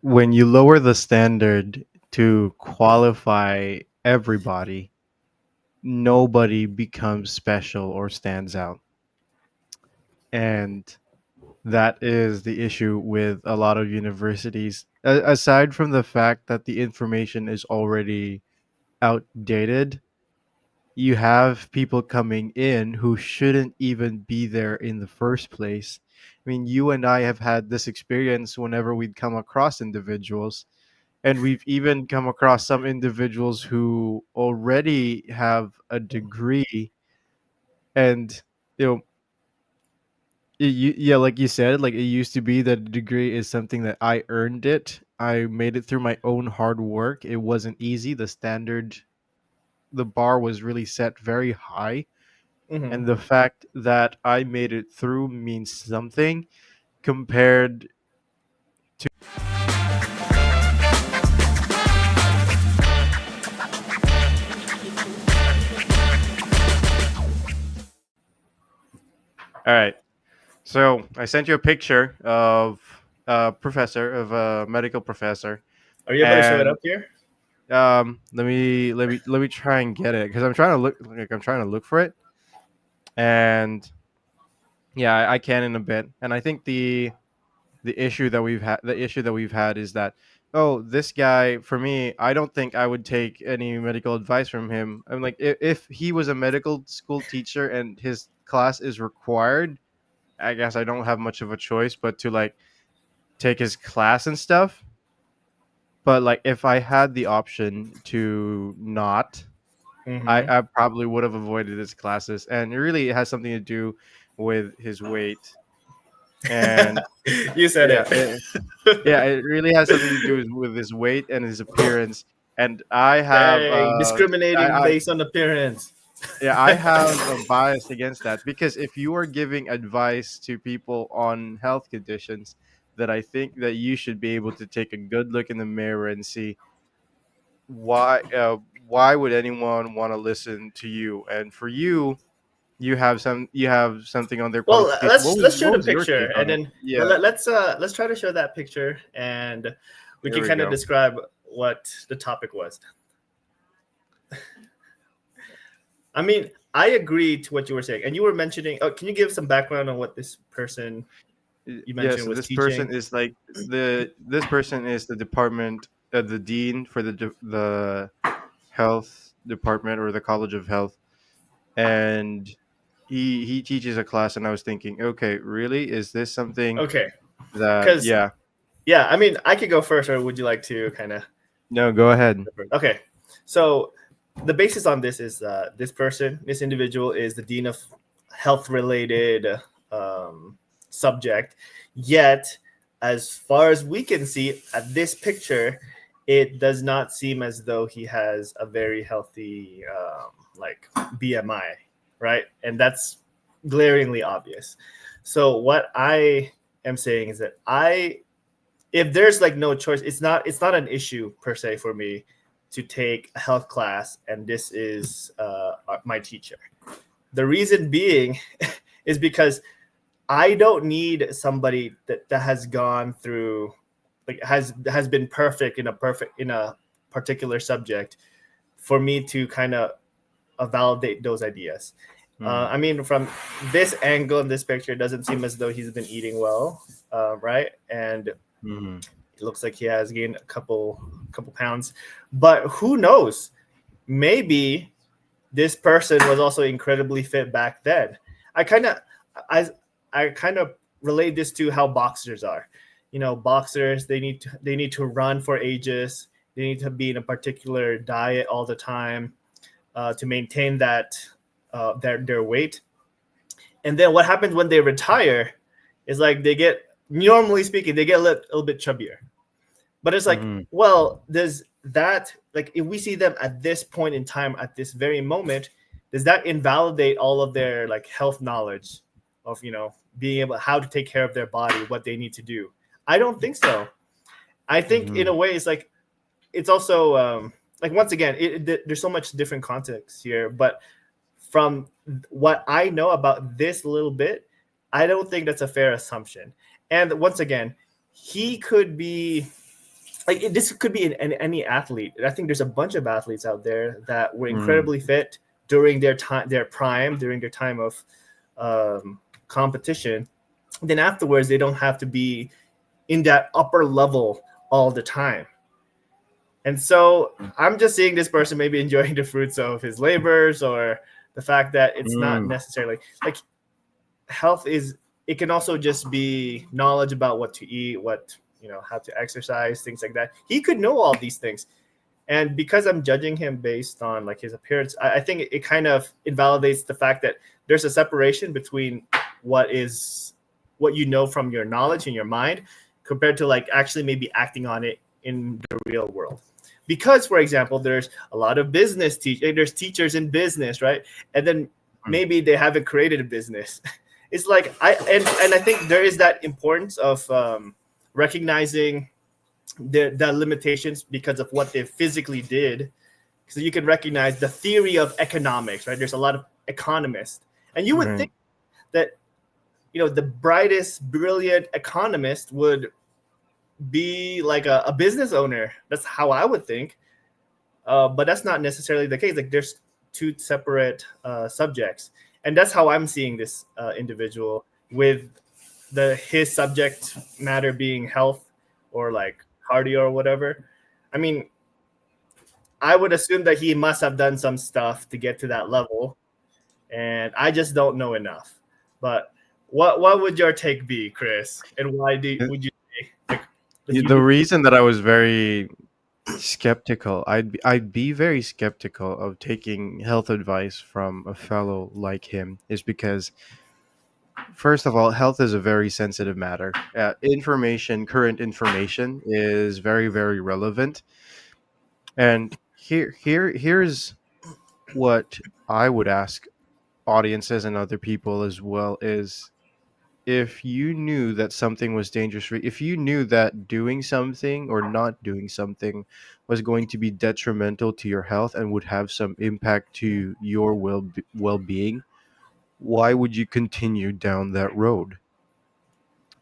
when you lower the standard to qualify everybody, nobody becomes special or stands out. And that is the issue with a lot of universities. Aside from the fact that the information is already outdated, you have people coming in who shouldn't even be there in the first place. I mean, you and I have had this experience whenever we'd come across individuals, and we've even come across some individuals who already have a degree, and you know, yeah, like you said, like it used to be that a degree is something that I earned it. I made it through my own hard work. It wasn't easy. The bar was really set very high, Hmm. and the fact that I made it through means something compared to. All right. So I sent you a picture of a medical professor, Are you able to show it and up here? let me try and get it because I'm trying to look for it, and yeah, I can in a bit. And I think the issue that we've had is that, oh, this guy, for me, I don't think I would take any medical advice from him. I'm like, if he was a medical school teacher and his class is required, I guess I don't have much of a choice but to like take his class and stuff. But like if I had the option to not, Hmm. I probably would have avoided his classes. And it really has something to do with his weight. And You said yeah, it. yeah, it really has something to do with his weight and his appearance. And Dang, discriminating I based on appearance. yeah, I have a bias against that because if you are giving advice to people on health conditions, that I think that you should be able to take a good look in the mirror and see why would anyone want to listen to you? And for you, you have something on their Well, qualification. let's show What the was your picture, take and on it? then Yeah, let's try to show that picture, and we there can we kind of go. describe what the topic was. I mean, I agree to what you were saying, and you were mentioning. Oh, can you give some background on what this person you Yeah, mentioned so was this person teaching? is like this person is the department, the dean for the health department or the College of Health, and he teaches a class, and I was thinking, okay, really, is this something Okay, that because yeah? yeah, I mean, I could go first, or would you like to kind of? No, go ahead. Okay, so the basis on this is this individual is the dean of health related um, subject. Yet, as far as we can see at this picture, it does not seem as though he has a very healthy like BMI, right? And that's glaringly obvious. So what I am saying is that I if there's like no choice, it's not an issue per se for me to take a health class and this is my teacher. The reason being is because I don't need somebody that has gone through like has been perfect in a particular subject for me to kind of validate those ideas. Hmm. I mean, from this angle in this picture, it doesn't seem as though he's been eating well, right? And Hmm. it looks like he has gained a couple pounds, but who knows? Maybe this person was also incredibly fit back then. I kind of I I kind of relate this to how boxers are. You know, boxers they need to run for ages. They need to be in a particular diet all the time to maintain that their weight. And then what happens when they retire is like they get normally speaking they get a little bit chubbier, but it's like, Hmm. well, does that like if we see them at this point in time at this very moment, does that invalidate all of their like health knowledge of being able how to take care of their body, what they need to do? I don't think so. I think in Hmm. a way it's also like once again there's so much different context here, but from what I know about this little bit, I don't think that's a fair assumption. And once again, he could be like this could be in any athlete. I think there's a bunch of athletes out there that were Mm, incredibly fit during their time, their prime, during their time of competition. Then afterwards, they don't have to be in that upper level all the time. And so I'm just seeing this person maybe enjoying the fruits of his labors, or the fact that it's not mm, necessarily like health is, it can also just be knowledge about what to eat, what, how to exercise, things like that. He could know all these things. And because I'm judging him based on like his appearance, I think it kind of invalidates the fact that there's a separation between what is what you know from your knowledge in your mind compared to like actually maybe acting on it in the real world. Because for example, there's a lot of there's teachers in business, right? And then mm. maybe they haven't created a business. It's like and I think there is that importance of recognizing the limitations because of what they physically did. So you can recognize the theory of economics, right? There's a lot of economists, and you would Right. think that the brightest, brilliant economist would be like a business owner. That's how I would think, but that's not necessarily the case. Like there's two separate subjects, and that's how I'm seeing this individual with his subject matter being health or like cardio or whatever. I mean, I would assume that he must have done some stuff to get to that level, and I just don't know enough. But what would your take be, Chris? And why would you say like, that you The do? reason that I was very skeptical, I'd be very skeptical of taking health advice from a fellow like him, is because first of all, health is a very sensitive matter. Current information is very, very relevant. And here's what I would ask audiences and other people as well: is if you knew that something was dangerous for you, if you knew that doing something or not doing something was going to be detrimental to your health and would have some impact to your well-being, why would you continue down that road?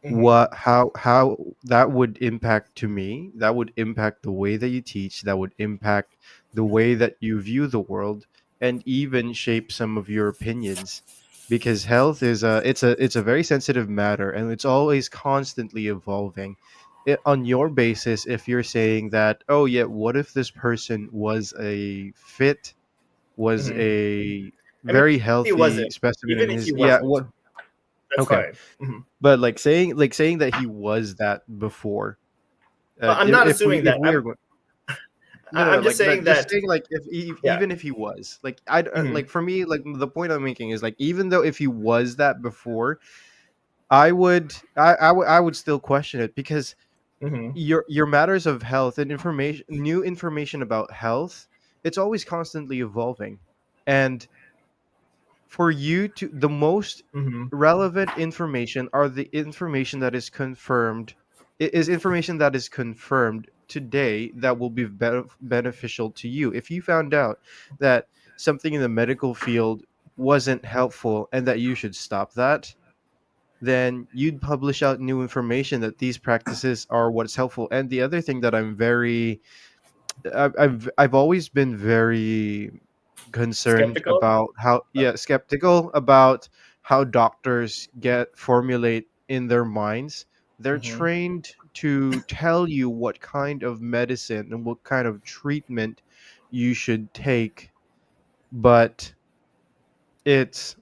Mhm, How that would impact to me, that would impact the way that you teach, that would impact the way that you view the world, and even shape some of your opinions, because health is it's a very sensitive matter, and it's always constantly evolving. On your basis, if you're saying that, oh yeah, what if this person was mhm. a I mean, very if he healthy wasn't, specimen in even if he his, yeah, wasn't, what, that's okay. fine. Mhm. But like saying that he was that before, Well, I'm not if we assuming that. are going, no, no, no, I'm just like, saying but just that. saying, like, Yeah. even if he was like, I Mhm, like, for me, like, the point I'm making is, like, even though if he was that before, I would still question it, because mhm, your matters of health and information, new information about health, it's always constantly evolving. And for you to the most mhm, relevant information are the information that is confirmed, is information that is confirmed today, that will be beneficial to you. If you found out that something in the medical field wasn't helpful and that you should stop that, then you'd publish out new information that these practices are what's helpful. And the other thing that I've always been very concerned skeptical. about how, yeah, skeptical about how doctors get formulate in their minds. They're Mhm. trained to tell you what kind of medicine and what kind of treatment you should take, but it's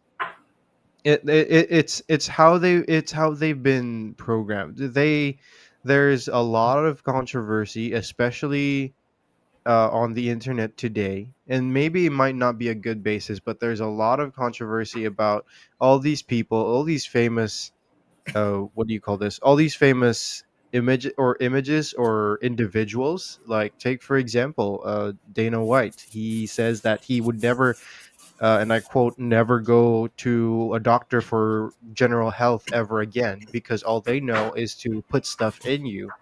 it's how they've been programmed. There's a lot of controversy, especially on the internet today, and maybe it might not be a good basis, but there's a lot of controversy about all these people, all these famous, what do you call this? All these famous images or individuals. Like, take for example, Dana White. He says that he would never, and I quote, never go to a doctor for general health ever again, because all they know is to put stuff in you.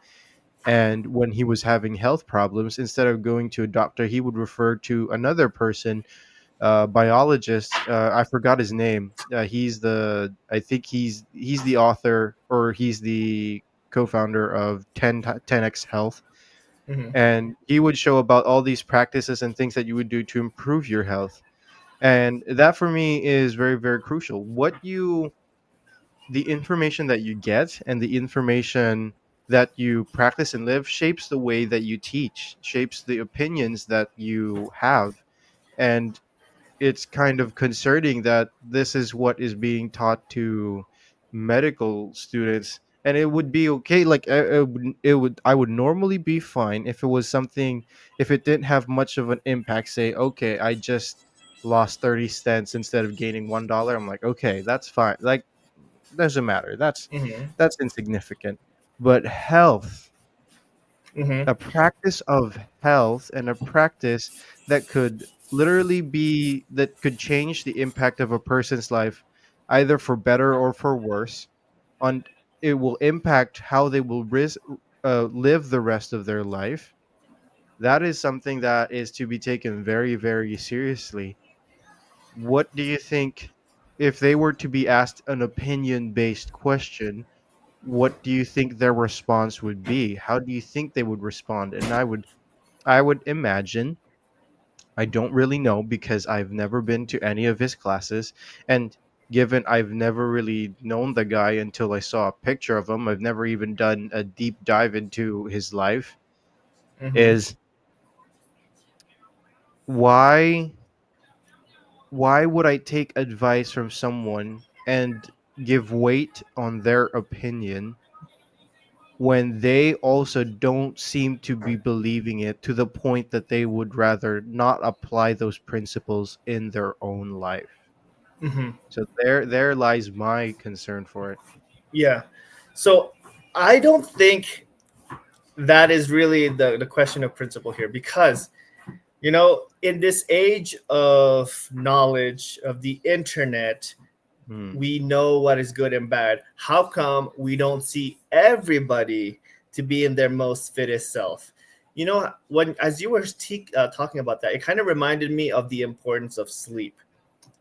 And when he was having health problems, instead of going to a doctor, he would refer to another person, biologist. I forgot his name. I think he's the author, or he's the co-founder of 10x Health. Mm-hmm. and he would show about all these practices and things that you would do to improve your health. And that for me is very, very crucial. The information that you get and the information that you practice and live shapes the way that you teach, shapes the opinions that you have. And it's kind of concerning that this is what is being taught to medical students. And it would be okay, like I would normally be fine if it was something, if it didn't have much of an impact. Say, okay, I just lost 30 cents instead of gaining $1. I'm like, okay, that's fine. Like, doesn't matter. Mm-hmm. That's insignificant. But health, Mm-hmm. a practice of health, and a practice that could literally be, that could change the impact of a person's life, either for better or for worse, on, it will impact how they will live the rest of their life. That is something that is to be taken very, very seriously. What do you think, if they were to be asked an opinion based question, what do you think their response would be? How do you think they would respond? And I would imagine, I don't really know because I've never been to any of his classes, and given I've never really known the guy until I saw a picture of him, I've never even done a deep dive into his life, Mm-hmm. is why why would I take advice from someone and give weight on their opinion when they also don't seem to be believing it to the point that they would rather not apply those principles in their own life? Mm-hmm. So there lies my concern for it. Yeah. So I don't think that is really the question of principle here, because in this age of knowledge of the internet, Hmm. we know what is good and bad. How come we don't see everybody to be in their most fittest self? When as you were talking about that, it kind of reminded me of the importance of sleep,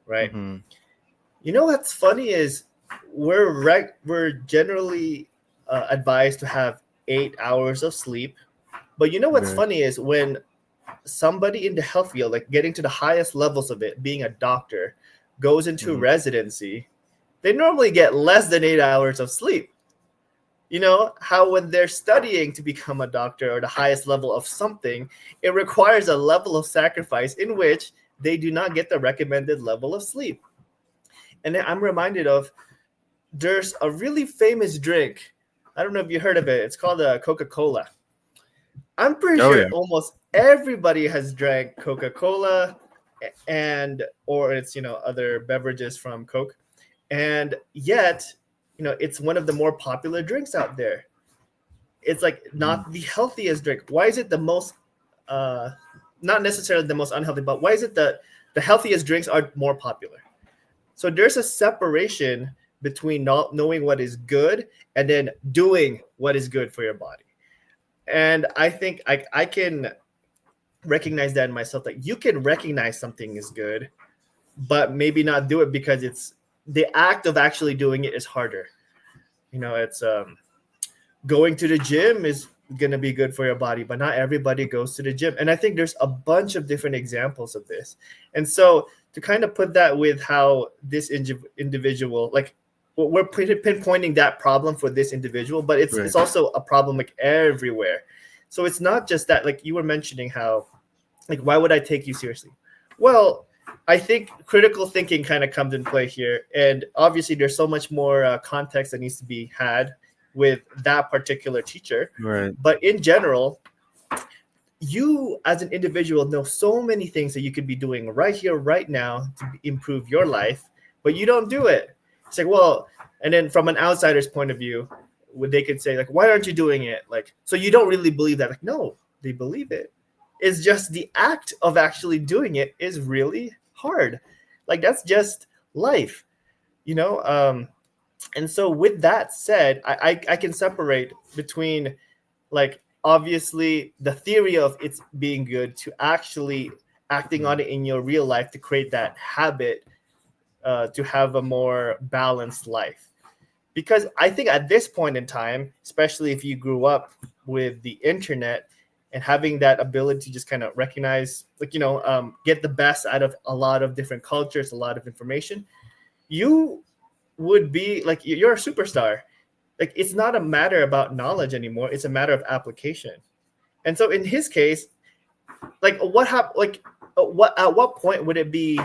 right? Mm-hmm. What's funny is we're generally advised to have 8 hours of sleep, but what's Right. funny is when somebody in the health field, like getting to the highest levels of it, being a doctor, goes into Mm-hmm. residency, they normally get less than 8 hours of sleep. How when they're studying to become a doctor or the highest level of something, it requires a level of sacrifice in which they do not get the recommended level of sleep. And then I'm reminded of, there's a really famous drink. I don't know if you heard of it. It's called Coca-Cola. I'm pretty Oh sure yeah. almost everybody has drank Coca-Cola, and or it's other beverages from Coke, and yet it's one of the more popular drinks out there. It's like Mm-hmm. not the healthiest drink. Why is it the most uh not necessarily the most unhealthy, but why is it that the healthiest drinks are more popular? So there's a separation between not knowing what is good and then doing what is good for your body. And I think I can recognize that in myself, that you can recognize something is good but maybe not do it because it's the act of actually doing it is harder. It's going to the gym is going to be good for your body, but not everybody goes to the gym. And I think there's a bunch of different examples of this. And so to kind of put that with how this individual, like, we're pinpointing that problem for this individual, but it's Right. it's also a problem like everywhere. So it's not just that, like you were mentioning how, like, why would I take you seriously? Well, I think critical thinking kind of comes in play here, and obviously there's so much more context that needs to be had with that particular teacher. Right. But in general, you as an individual know so many things that you could be doing right here, right now to improve your life, but you don't do it. It's like, well, and then from an outsider's point of view, they could say, like, why aren't you doing it? Like, so you don't really believe that? Like, no, they believe it. It's just the act of actually doing it is really hard. Like, that's just life, you know? And so with that said, I can separate between, like, obviously the theory of it's being good to actually acting Mm. on it in your real life to create that habit, to have a more balanced life. Because I think at this point in time, especially if you grew up with the internet, and having that ability to just kind of recognize, like, get the best out of a lot of different cultures, a lot of information, you would be like, you're a superstar. Like, it's not a matter about knowledge anymore, it's a matter of application. And so in his case, like, at what point would it be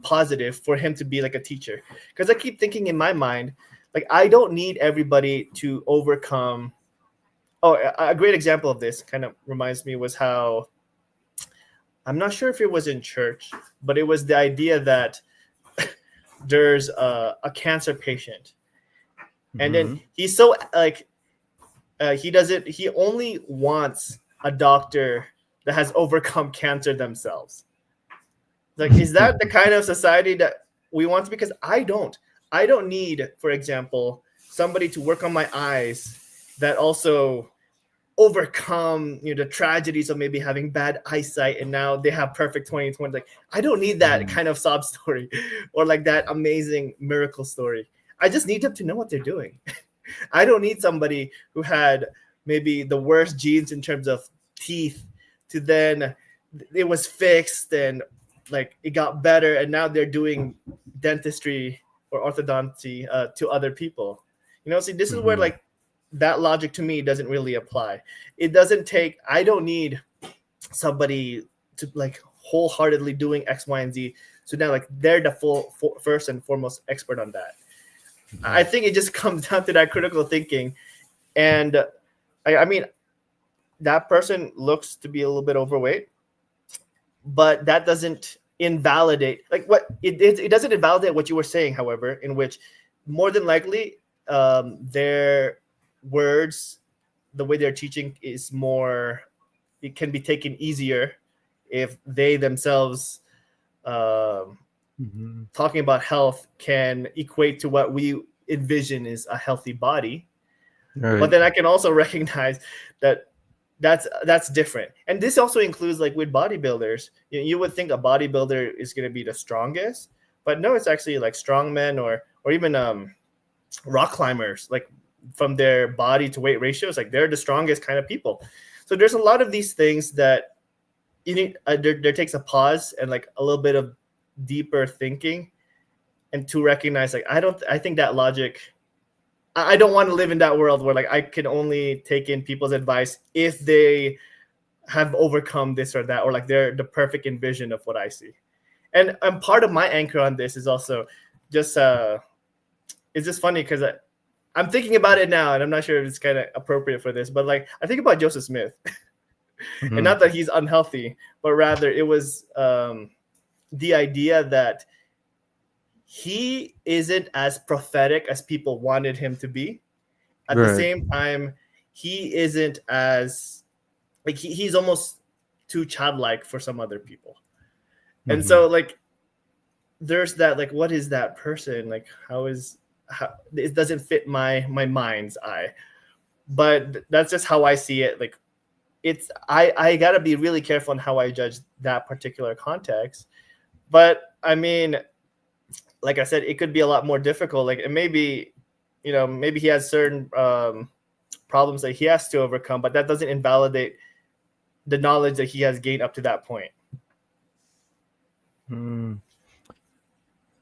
positive for him to be like a teacher? Because I keep thinking in my mind, like, I don't need everybody to overcome. Oh, a great example of this kind of reminds me was how, I'm not sure if it was in church, but it was the idea that there's a cancer patient, and then he's so like, he only wants a doctor that has overcome cancer themselves. Like, is that the kind of society that we want? Because I don't need, for example, somebody to work on my eyes that also overcome the tragedies of maybe having bad eyesight and now they have perfect 20/20. Like, I don't need that kind of sob story or like that amazing miracle story. I just need them to know what they're doing. I don't need somebody who had maybe the worst genes in terms of teeth to then it was fixed and like it got better and now they're doing dentistry or orthodonty to other people. See, this is where like that logic to me doesn't really apply. It doesn't take, I don't need somebody to like wholeheartedly doing X, Y, and Z. So now like they're the first and foremost expert on that. I think it just comes down to that critical thinking. And I mean, that person looks to be a little bit overweight, but that doesn't invalidate like what it doesn't invalidate what you were saying, however, in which more than likely their words, the way they're teaching is more, it can be taken easier if they themselves talking about health can equate to what we envision is a healthy body. Right. But then I can also recognize that that's different. And this also includes like with bodybuilders. You would think a bodybuilder is going to be the strongest, but no, it's actually like strongmen or even rock climbers, like from their body to weight ratios, like they're the strongest kind of people. So there's a lot of these things that you need, there takes a pause and like a little bit of deeper thinking and to recognize like, I think that logic, I don't want to live in that world where like I can only take in people's advice if they have overcome this or that, or like they're the perfect envision of what I see. And part of my anchor on this is also just it's just funny because I'm thinking about it now and I'm not sure if it's kind of appropriate for this, but like I think about Joseph Smith and not that he's unhealthy, but rather it was the idea that he isn't as prophetic as people wanted him to be. At the same time, he isn't as like he's almost too childlike for some other people. And so like there's that like, what is that person? Like how it doesn't fit my mind's eye. But that's just how I see it. Like it's I gotta be really careful on how I judge that particular context. But I mean, like I said, it could be a lot more difficult. Like, and maybe he has certain problems that he has to overcome, but that doesn't invalidate the knowledge that he has gained up to that point. I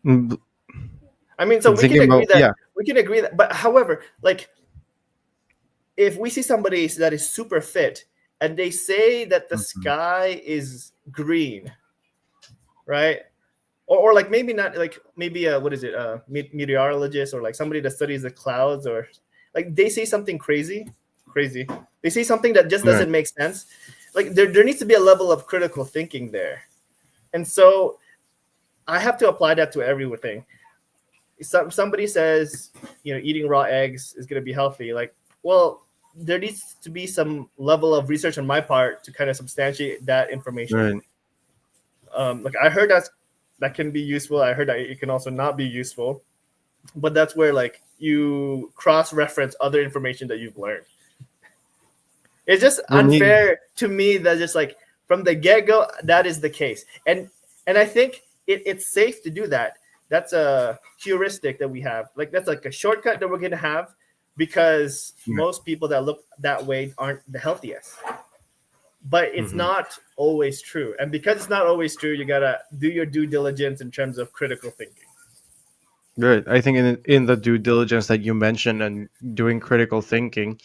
mean, so we can agree that, but however, like if we see somebody that is super fit and they say that the sky is green, right? Or like maybe not, like maybe what is it, meteorologist or like somebody that studies the clouds, or like they say something crazy. They say something that just doesn't make sense. Like there needs to be a level of critical thinking there. And so I have to apply that to everything. Somebody says, eating raw eggs is going to be healthy. Like, well, there needs to be some level of research on my part to kind of substantiate that information. Right. Like I heard that can be useful. I heard that it can also not be useful, but that's where like you cross-reference other information that you've learned. It's just unfair to me that just like from the get-go, that is the case. And I think it's safe to do that. That's a heuristic that we have. Like that's like a shortcut that we're going to have. because Yeah. most people that look that way aren't the healthiest. But it's Mhm. not always true. And because it's not always true, you gotta do your due diligence in terms of critical thinking. Right. I think in the due diligence that you mentioned and doing critical thinking,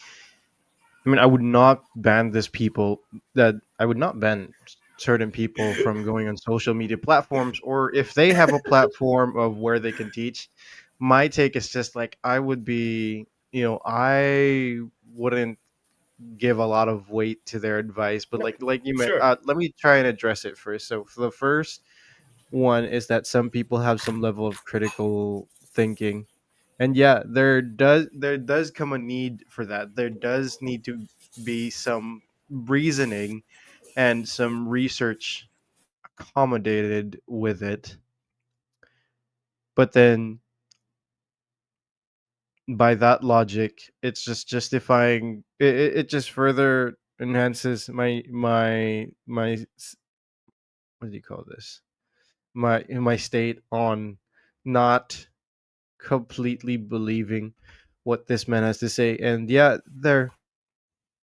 I mean, I would not ban this people that I would not ban certain people from going on social media platforms, or if they have a platform of where they can teach. My take is just like I would be, I wouldn't give a lot of weight to their advice, but like you meant, Sure. let me try and address it first. So for the first one is that some people have some level of critical thinking, and yeah, there does come a need for that. There does need to be some reasoning and some research accommodated with it. But then by that logic, it's just justifying it just further enhances what do you call this, my state on not completely believing what this man has to say. And yeah, there,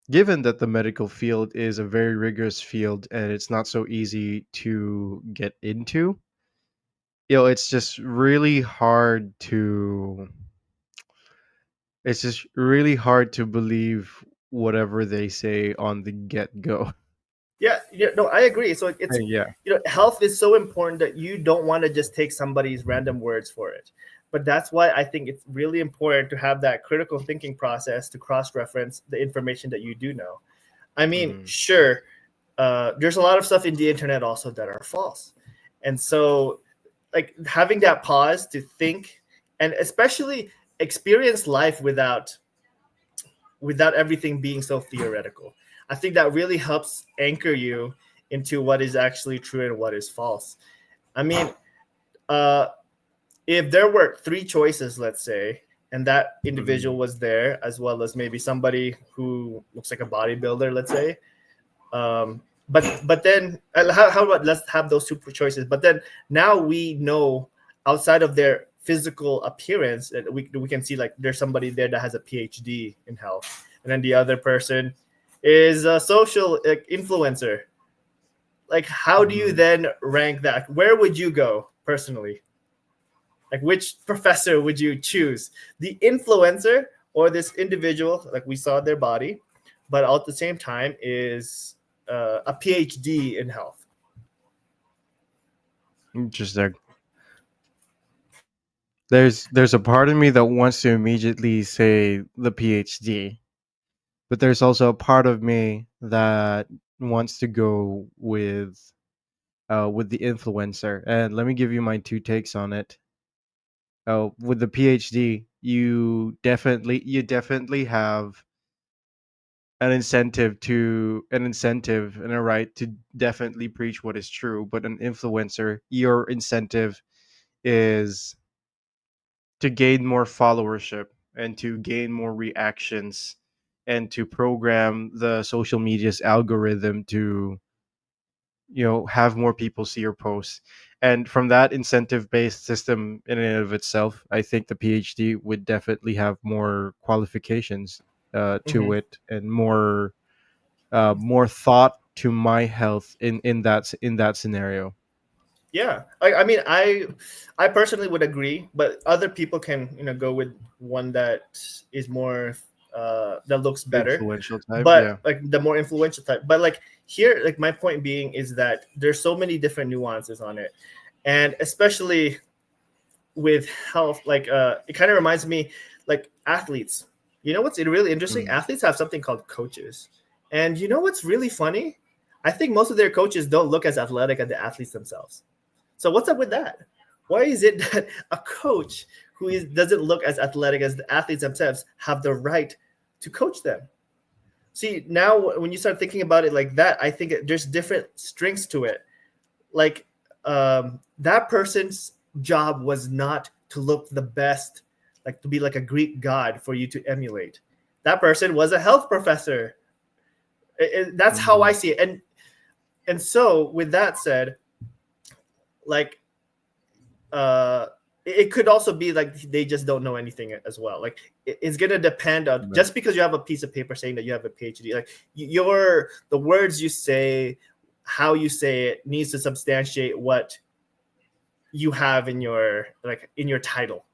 given that the medical field is a very rigorous field and it's not so easy to get into, it's just really hard to believe whatever they say on the get-go. Yeah, yeah, no, I agree. So it's, Yeah. health is so important that you don't want to just take somebody's random words for it. But that's why I think it's really important to have that critical thinking process to cross-reference the information that you do know. I mean, Mhm. sure, there's a lot of stuff in the internet also that are false, and so like having that pause to think and especially experience life without everything being so theoretical. I think that really helps anchor you into what is actually true and what is false. I mean, uh, if there were three choices, let's say, and that individual Mhm. was there, as well as maybe somebody who looks like a bodybuilder, let's say, but then how about let's have those two choices? But then now we know outside of their physical appearance that we can see like there's somebody there that has a PhD in health, and then the other person is a social influencer. Like, how do you Mhm. then rank that? Where would you go personally? Like, which professor would you choose? The influencer or this individual, like we saw their body, but at the same time is a PhD in health. Interesting. There's a part of me that wants to immediately say the PhD, but there's also a part of me that wants to go with the influencer. And let me give you my two takes on it. With the PhD, you definitely have an incentive and a right to definitely preach what is true. But an influencer, your incentive is to gain more followership and to gain more reactions and to program the social media's algorithm to have more people see your posts. And from that incentive based system in and of itself, I think the PhD would definitely have more qualifications to Mhm. it, and more thought to my health in that scenario. Yeah, I mean, I personally would agree, but other people can go with one that is more that looks better, Influential type, but yeah. like the more influential type. But like here, like my point being is that there's so many different nuances on it, and especially with health, like it kind of reminds me like athletes. You know what's really interesting? Mm. Athletes have something called coaches, and you know what's really funny? I think most of their coaches don't look as athletic as the athletes themselves. So what's up with that? Why is it that a coach doesn't look as athletic as the athletes themselves have the right to coach them? See, now when you start thinking about it like that, I think there's different strings to it. Like that person's job was not to look the best, like to be like a Greek god for you to emulate. That person was a health professor. That's how I Mhm. see it. And so with that said, like uh it could also be like they just don't know anything as well. Like it's gonna depend on, Right. just because you have a piece of paper saying that you have a PhD, like your the words you say, how you say it needs to substantiate what you have in your, like in your title.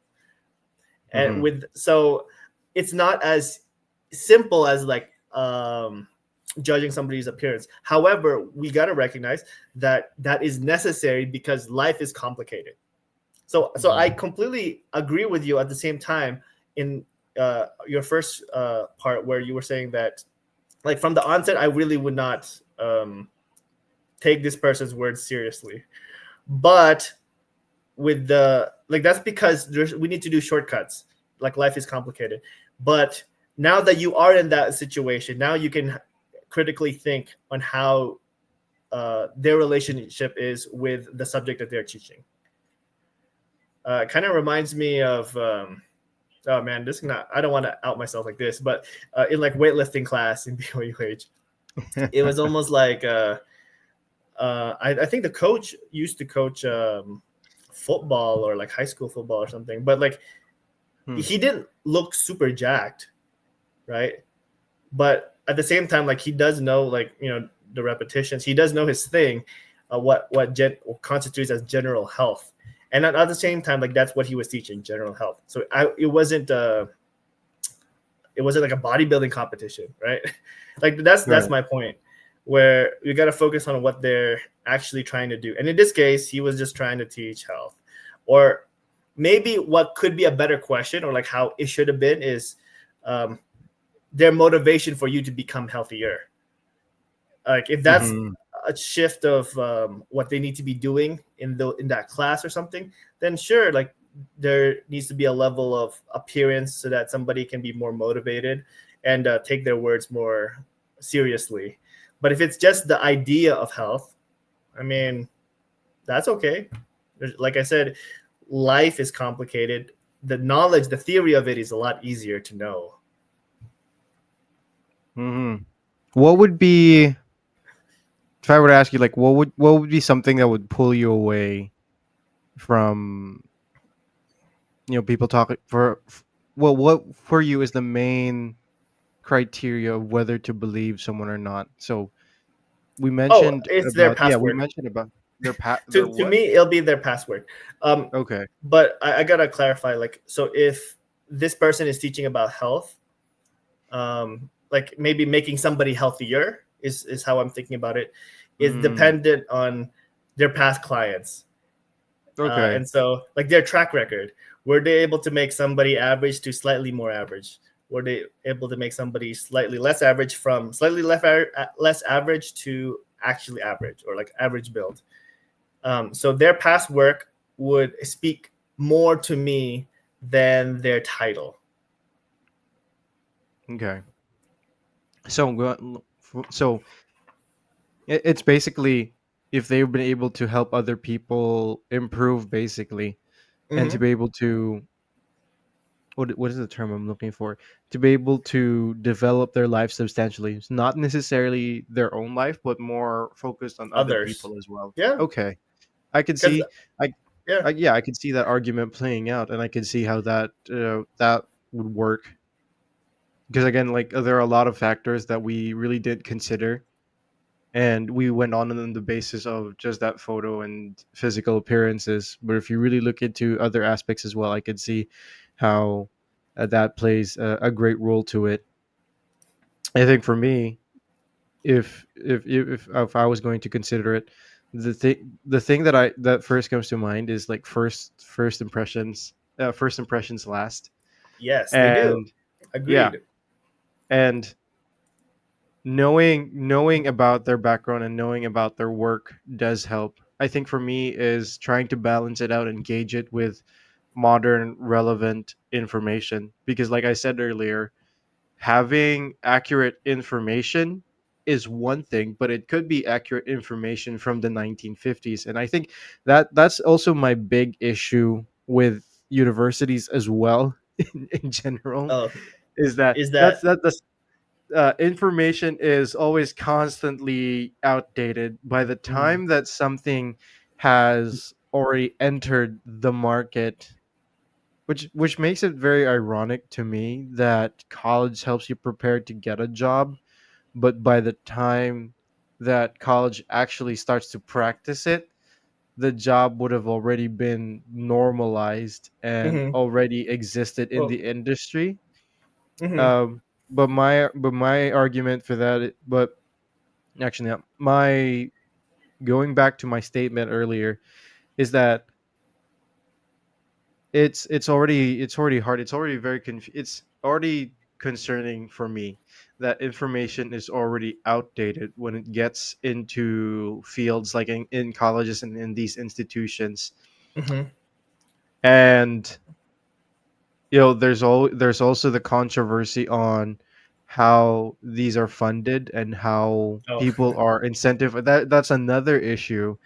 And Mm-hmm. with, so it's not as simple as like judging somebody's appearance. However, we got to recognize that that is necessary because life is complicated. So I Mm-hmm. completely agree with you. At the same time, in your first part where you were saying that, like from the onset, I really would not take this person's words seriously. But with the, like, that's because we need to do shortcuts. Like life is complicated. But now that you are in that situation, now you can critically think on how their relationship is with the subject that they're teaching. Kind of reminds me of oh man, this is not, I don't want to out myself like this, but in like weightlifting class in BYUH, it was almost like I think the coach used to coach football or like high school football or something, but like Hmm. he didn't look super jacked, right? But at the same time, like he does know, like, you know, the repetitions, he does know his thing, what constitutes as general health. And at the same time, like that's what he was teaching, general health. So it wasn't like a bodybuilding competition, right? Like that's Right. my point, where you got to focus on what they're actually trying to do. And in this case, he was just trying to teach health. Or maybe what could be a better question, or like how it should have been, is um, their motivation for you to become healthier. Like if that's Mm-hmm. a shift of what they need to be doing in that class or something, then sure, like there needs to be a level of appearance so that somebody can be more motivated and take their words more seriously. But if it's just the idea of health, I mean, that's okay. Like I said, life is complicated. The knowledge, the theory of it is a lot easier to know. Mm-hmm. What would be, if I were to ask you, like, what would be something that would pull you away from, people talking well, what for you is the main criteria of whether to believe someone or not? So Oh, it's their we password. mentioned about their To what? me, it'll be their password. Um, Okay. but I gotta clarify. Like, so if this person is teaching about health, like maybe making somebody healthier is how I'm thinking about it. Is Mm, dependent on their past clients, okay. and so like their track record. Were they able to make somebody average to slightly more average? Were they able to make somebody slightly less average from slightly less average to actually average, or like average build? So their past work would speak more to me than their title. Okay. So so it's basically if they've been able to help other people improve, basically, and to Mm-hmm. be able to, what is the term I'm looking for? To be able to develop their life substantially. It's not necessarily their own life, but more focused on other Others, people as well. yeah, Okay. I could because see I, yeah, yeah, I could see that argument playing out, and I could see how that would work. Because again, like, there are a lot of factors that we really did consider, and we went on the basis of just that photo and physical appearances. But if you really look into other aspects as well, I could see how that plays a great role to it. I think for me, if I was going to consider it, the thing that first comes to mind is like first impressions last. yes, they do. And yeah, Agreed. and knowing about their background and knowing about their work does help. I think for me is trying to balance it out and gauge it with modern relevant information, because like I said earlier, having accurate information is one thing, but it could be accurate information from the 1950s. And I think that's also my big issue with universities as well, in general, Oh, is that is that that's information is always constantly outdated by the mm, time that something has already entered the market. which makes it very ironic to me that college helps you prepare to get a job, but by the time that college actually starts to practice it, the job would have already been normalized and Hmm. already existed in Well, the industry. hmm. But my argument for that, but actually, my going back to my statement earlier, is that it's already hard. It's already it's already concerning for me that information is already outdated when it gets into fields like in colleges and in these institutions. Hmm. And there's also the controversy on how these are funded and how Oh, people are incentive. That's another issue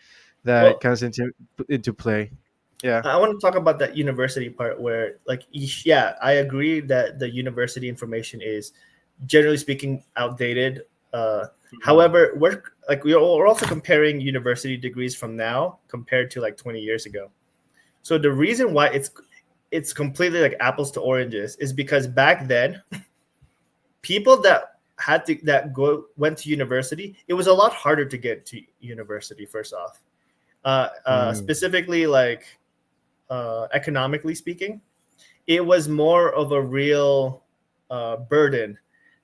that well, comes into play. Yeah. I want to talk about that university part where, like, yeah, I agree that the university information is, generally speaking, outdated. Mhm. However, we're also comparing university degrees from now compared to like 20 years ago. So the reason why it's completely like apples to oranges is because back then, people that had to that go went to university, it was a lot harder to get to university. First off, Mm. specifically like economically speaking, it was more of a real burden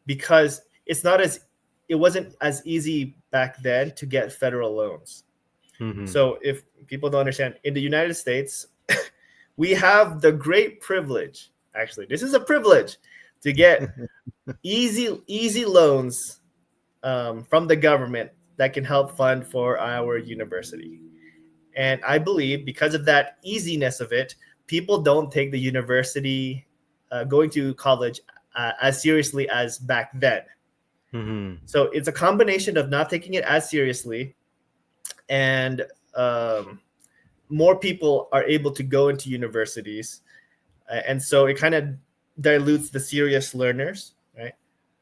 because it wasn't as easy back then to get federal loans. Mhm. So if people don't understand, in the United States, we have the great privilege. Actually, this is a privilege to get easy loans from the government that can help fund for our university. And I believe because of that easiness of it, people don't take the university, going to college, as seriously as back then. Mhm. So it's a combination of not taking it as seriously, and um, more people are able to go into universities. And so it kind of dilutes the serious learners, right?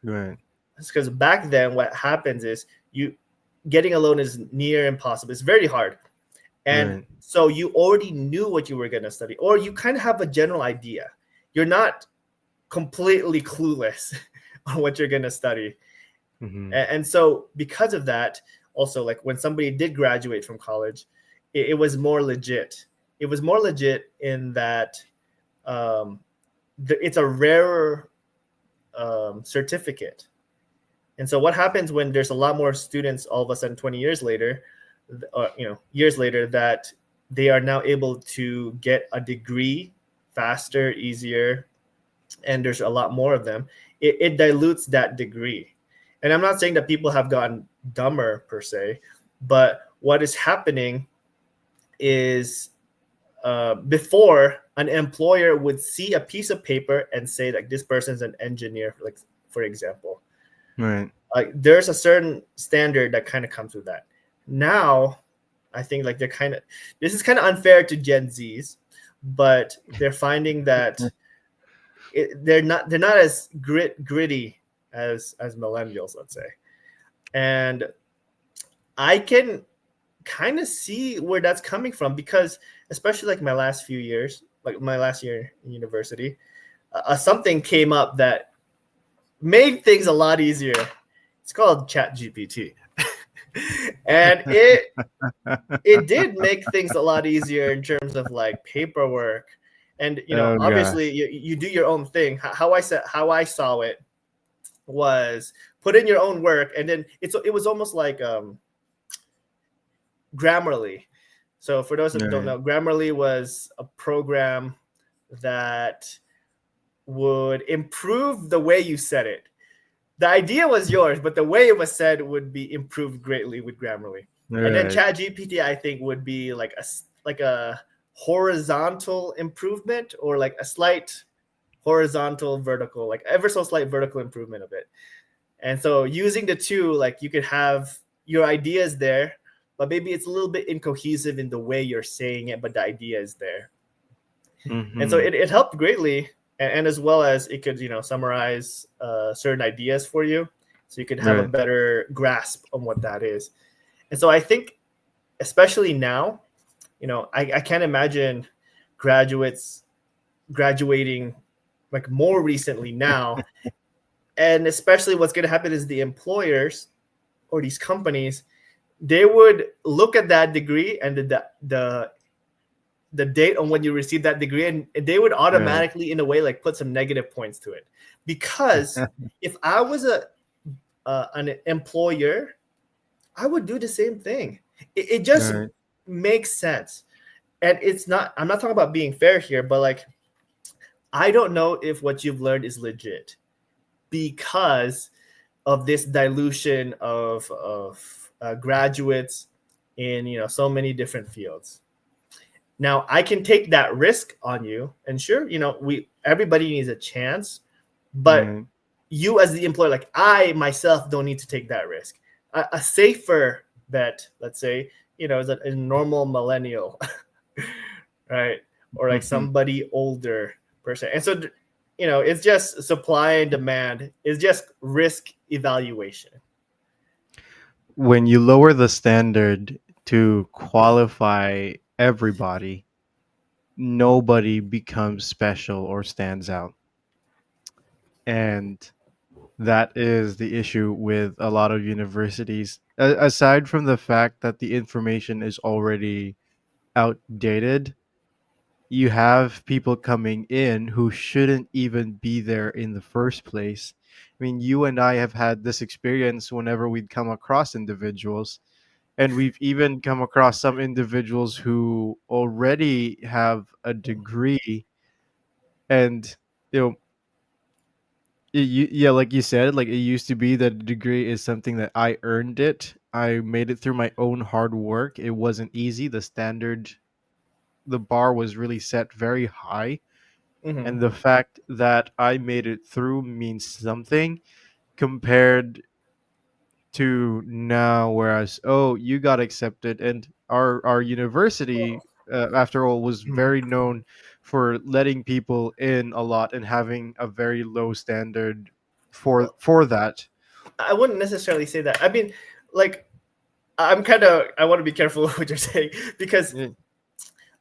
Right. Because back then, what happens is you getting a loan is near impossible. It's very hard. And Right. so you already knew what you were going to study, or you kind of have a general idea. You're not completely clueless on what you're going to study. Mhm. And so, because of that, also, like when somebody did graduate from college, it was more legit. It was more legit in that um, it's a rarer certificate. And so, what happens when there's a lot more students all of a sudden 20 years later, years later, that they are now able to get a degree faster, easier, and there's a lot more of them. It dilutes that degree. And I'm not saying that people have gotten dumber per se, but what is happening is, before, an employer would see a piece of paper and say like this person's an engineer, like, for example, Right. like there's a certain standard that kind of comes with that. Now, I think like they're kind of, this is kind of unfair to Gen Zs, but they're finding that they're not as gritty as millennials, let's say. And I can kind of see where that's coming from because, especially like my last few years, like my last year in university, something came up that made things a lot easier. It's called Chat GPT. And it did make things a lot easier in terms of like paperwork. And Oh obviously gosh. you do your own thing. How I saw it was put in your own work, and then it was almost like Grammarly. So for those that don't Right. know, Grammarly was a program that would improve the way you said it. The idea was yours, but the way it was said would be improved greatly with Grammarly. And then Right. ChatGPT, I think, would be like a horizontal improvement, or like a slight horizontal vertical, like ever so slight vertical improvement of it. And so using the two, like you could have your ideas there, but maybe it's a little bit incohesive in the way you're saying it, but the idea is there. And so Mhm. it helped greatly. And as well as it could, summarize certain ideas for you. So you could have a Right. better grasp on what that is. And so I think, especially now, I can't imagine graduates graduating like more recently now. And especially what's going to happen is the employers or these companies, they would look at that degree and the date on when you received that degree, and they would Right. automatically in a way like put some negative points to it. Because if I was an employer, I would do the same thing. It just Right. makes sense. And it's not, I'm not talking about being fair here, but like, I don't know if what you've learned is legit because of this dilution of graduates in so many different fields. Now I can take that risk on you, and sure, we everybody needs a chance, but Right. you as the employer, like I myself, don't need to take that risk. A safer bet, let's say, is a normal millennial, right, or like somebody older person, and so it's just supply and demand. It's just risk evaluation. When you lower the standard to qualify everybody, nobody becomes special or stands out. And that is the issue with a lot of universities. Aside from the fact that the information is already outdated, you have people coming in who shouldn't even be there in the first place. I mean, you and I have had this experience whenever we'd come across individuals, and we've even come across some individuals who already have a degree, and you know yeah, like you said, like it used to be that a degree is something that I earned it. I made it through my own hard work. It wasn't easy. The bar was really set very high. Mm-hmm. And the fact that I made it through means something compared to now. Whereas, oh, you got accepted, and our university, after all, was very known for letting people in a lot and having a very low standard for Well, that. I wouldn't necessarily say that. I mean, like, I want to be careful with what you're saying because, Yeah,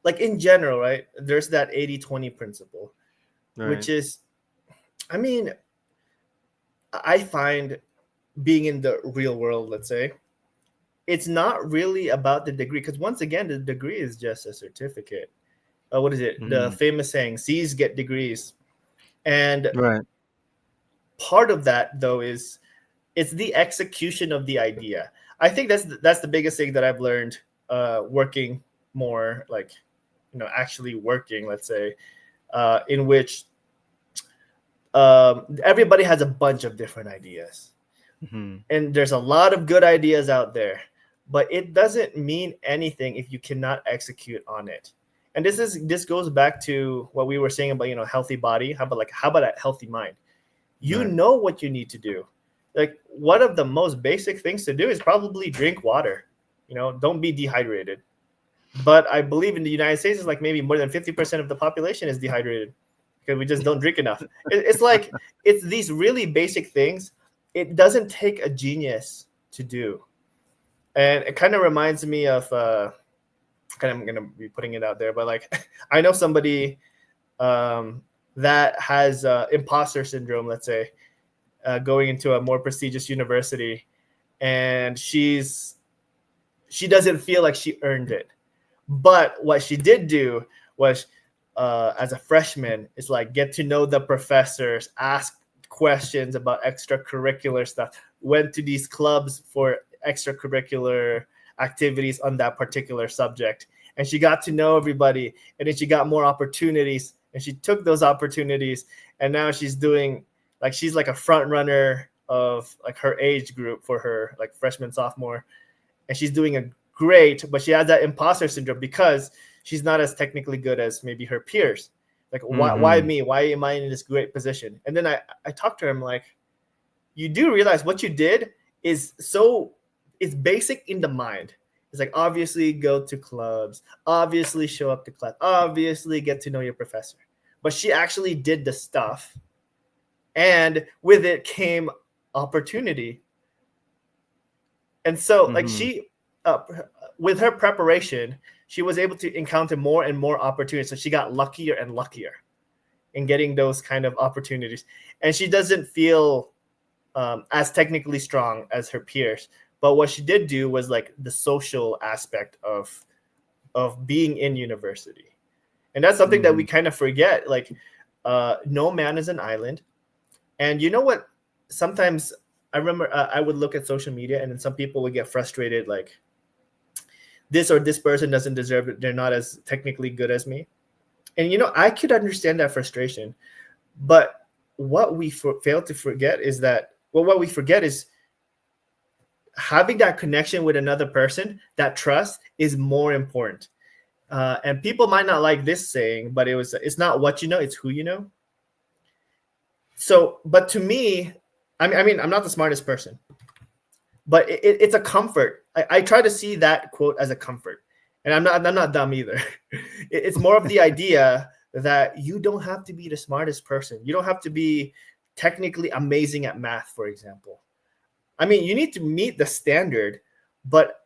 like, in general, right, there's that 80-20 principle, which right. is, I mean, I find being in the real world, let's say, it's not really about the degree because, once again, the degree is just a certificate. What is it? The Mhm. famous saying, C's get degrees. And Right. part of that, though, is it's the execution of the idea. I think that's the biggest thing that I've learned working more, like actually working, let's say, in which everybody has a bunch of different ideas, Mhm. and there's a lot of good ideas out there, but it doesn't mean anything if you cannot execute on it. And this goes back to what we were saying about healthy body. How about a healthy mind? You Right. know what you need to do. Like, one of the most basic things to do is probably drink water. Don't be dehydrated. But I believe in the United States, it's like maybe more than 50% of the population is dehydrated because we just don't drink enough. It's like it's these really basic things. It doesn't take a genius to do, and it kind of reminds me of. Kind of, I'm gonna be putting it out there, but like, I know somebody um, that has imposter syndrome. Let's say going into a more prestigious university, and she doesn't feel like she earned it. But what she did do was, as a freshman, is like get to know the professors, ask questions about extracurricular stuff, went to these clubs for extracurricular activities on that particular subject. And she got to know everybody, and then she got more opportunities, and she took those opportunities, and now she's like a front runner of like her age group for her like freshman, sophomore, and she's doing a great, but she has that imposter syndrome because she's not as technically good as maybe her peers. Like, why Mhm. me? Why am I in this great position? And then I talked to her. I'm like, you do realize what you did is so it's basic in the mind. It's like, obviously go to clubs, obviously show up to class, obviously get to know your professor. But she actually did the stuff, and with it came opportunity. And so, like, Mhm. uh, with her preparation, she was able to encounter more and more opportunities. So she got luckier and luckier. in getting those kind of opportunities, and she doesn't feel as technically strong as her peers. But what she did do was like the social aspect of being in university, and that's something that we Mhm. kind of forget. Like, no man is an island, and you know what? Sometimes I remember I would look at social media, and then some people would get frustrated, like this or this person doesn't deserve it. They're not as technically good as me, and I could understand that frustration. But what we fail to forget is that, well, what we forget is having that connection with another person, that trust is more important. And people might not like this saying, but it's not what you know, it's who you know. So, but to me, I mean, I'm not the smartest person, but it's a comfort. I try to see that quote as a comfort, and I'm not dumb either. It's more of the idea that you don't have to be the smartest person. You don't have to be technically amazing at math, for example. I mean, you need to meet the standard, but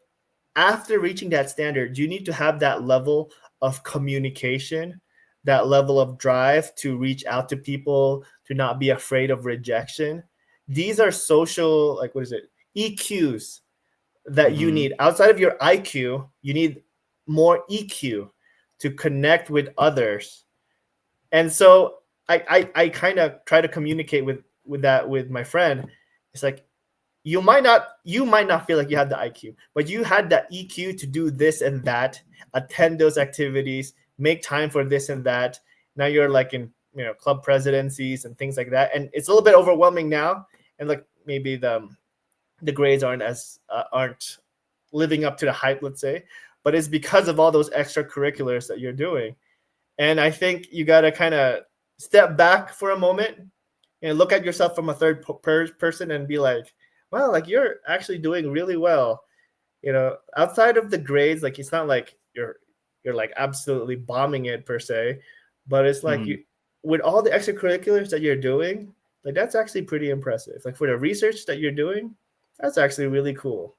after reaching that standard, you need to have that level of communication, that level of drive to reach out to people, to not be afraid of rejection. These are social, like, what is it? EQs that you Mhm. need. Outside of your IQ, you need more EQ to connect with others. And so I kind of try to communicate with my friend. It's like, you might not feel like you had the IQ, but you had that EQ to do this and that, attend those activities, make time for this and that. Now you're like in club presidencies and things like that, and it's a little bit overwhelming now. And like maybe the grades aren't living up to the hype, let's say, but it's because of all those extracurriculars that you're doing. And I think you got to kind of step back for a moment and look at yourself from a third person and be like, wow, like you're actually doing really well. Outside of the grades, like it's not like you're like absolutely bombing it per se, but it's like Mhm. you with all the extracurriculars that you're doing, like that's actually pretty impressive. Like for the research that you're doing, that's actually really cool.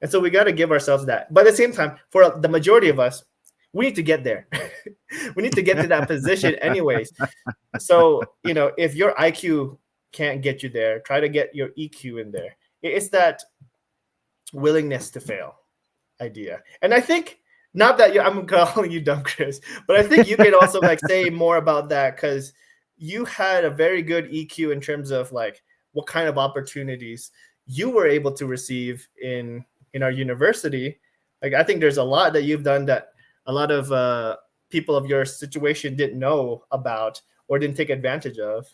And so we got to give ourselves that. But at the same time, for the majority of us, we need to get there. We need to get to that position anyways. So, if your IQ can't get you there, try to get your EQ in there. It's that willingness to fail idea. And I think, not that I'm calling you dumb, Chris, but I think you can also like say more about that, because you had a very good EQ in terms of like what kind of opportunities you were able to receive in our university. Like I think there's a lot that you've done that a lot of people of your situation didn't know about or didn't take advantage of.